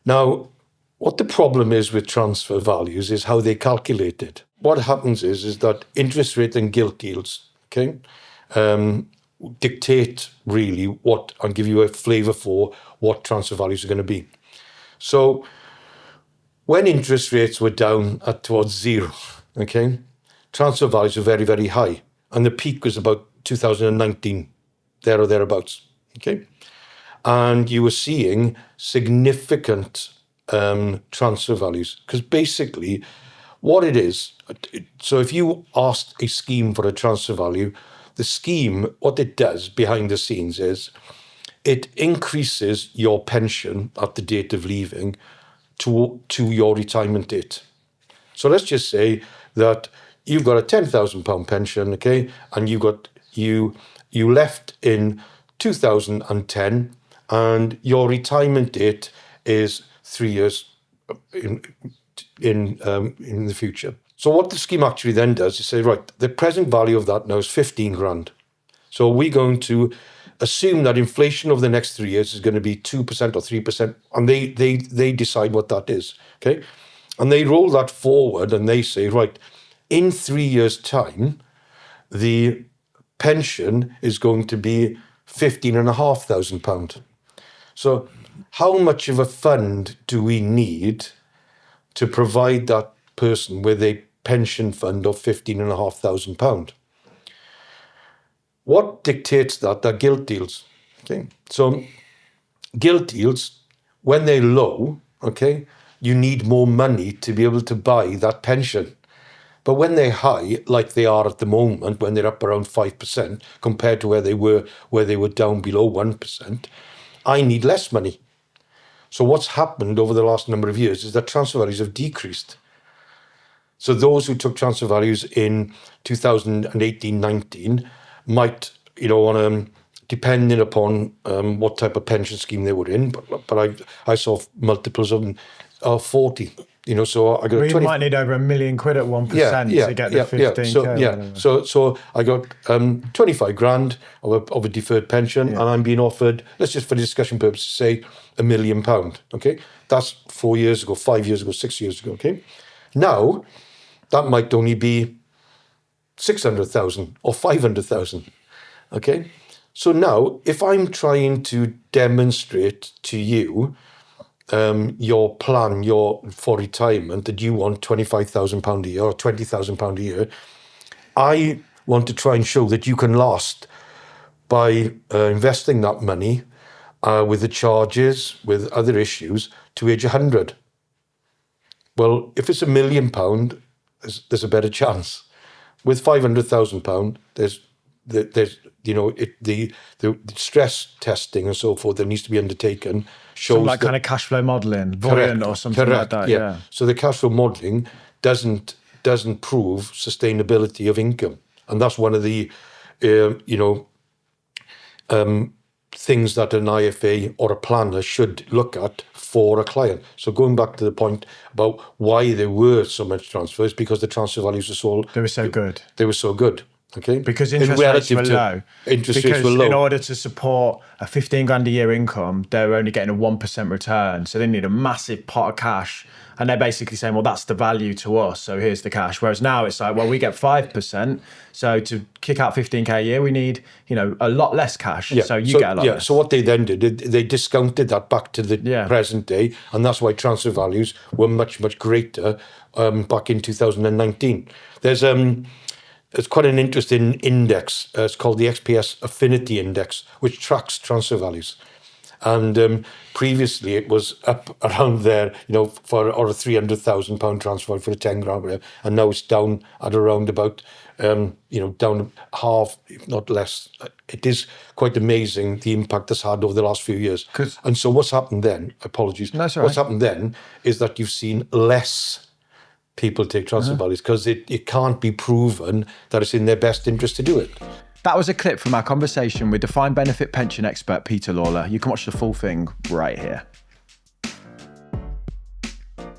Now, what the problem is with transfer values is how they calculate it. What happens is that interest rate and gilt yields, okay, dictate really what, and give you a flavour for what transfer values are going to be. So when interest rates were down at towards zero, okay, transfer values were very, very high. And the peak was about 2019, there or thereabouts, okay? And you were seeing significant transfer values, because basically what it is, so if you asked a scheme for a transfer value, the scheme, what it does behind the scenes is it increases your pension at the date of leaving to your retirement date. So let's just say that you've got a £10,000 pension, okay, and you left in 2010, and your retirement date is 3 years in the future. So what the scheme actually then does is say, right, the present value of that now is 15 grand. So we're going to assume that inflation over the next 3 years is going to be 2% or 3%, and they decide what that is, okay? And they roll that forward and they say, right, in 3 years' time, the pension is going to be £15,500. So how much of a fund do we need to provide that person with a pension fund of £15,500? What dictates that? They're gilt deals. Okay, so gilt deals, when they're low, okay, you need more money to be able to buy that pension. But when they're high, like they are at the moment, when they're up around 5% compared to where they were down below 1%, I need less money. So what's happened over the last number of years is that transfer values have decreased. So those who took transfer values in 2018-19 might, on depending upon what type of pension scheme they were in, but I saw multiples of 40. So I got you might need over £1 million at 1% to get the 15K. So I got 25 grand of a deferred pension, and I'm being offered, let's just for discussion purposes say £1 million. Okay, that's 4 years ago, 5 years ago, 6 years ago. Okay, now that might only be 600,000 or 500,000. Okay, so now if I'm trying to demonstrate to you your plan, for retirement, that you want £25,000 a year or £20,000 a year, I want to try and show that you can last by investing that money with the charges, with other issues, to age 100. Well, if it's £1 million, there's a better chance. With £500,000, there's the stress testing and so forth that needs to be undertaken shows some kind of cash flow modelling, Voyant or something like that. Yeah. So the cash flow modelling doesn't prove sustainability of income, and that's one of the things that an IFA or a planner should look at for a client. So going back to the point about why there were so much transfers, because the transfer values were so good. They were so good. Okay. Because interest rates were low. In order to support a 15 grand a year income, they were only getting a 1% return. So they need a massive pot of cash. And they're basically saying, well, that's the value to us, so here's the cash. Whereas now it's like, well, we get 5%. So to kick out 15K a year, we need, a lot less cash. Yeah. So you get a lot less. So what they then did, they discounted that back to the present day. And that's why transfer values were much, much greater back in 2019. It's quite an interesting index. It's called the XPS Affinity Index, which tracks transfer values. And previously it was up around there, for a £300,000 transfer for a 10 grand, and now it's down at around about, down half, if not less. It is quite amazing the impact that's had over the last few years. And so what's happened then? Apologies. No, that's all what's happened then is that you've seen less people take transfer values because it can't be proven that it's in their best interest to do it. That was a clip from our conversation with defined benefit pension expert Peter Lawler. You can watch the full thing right here.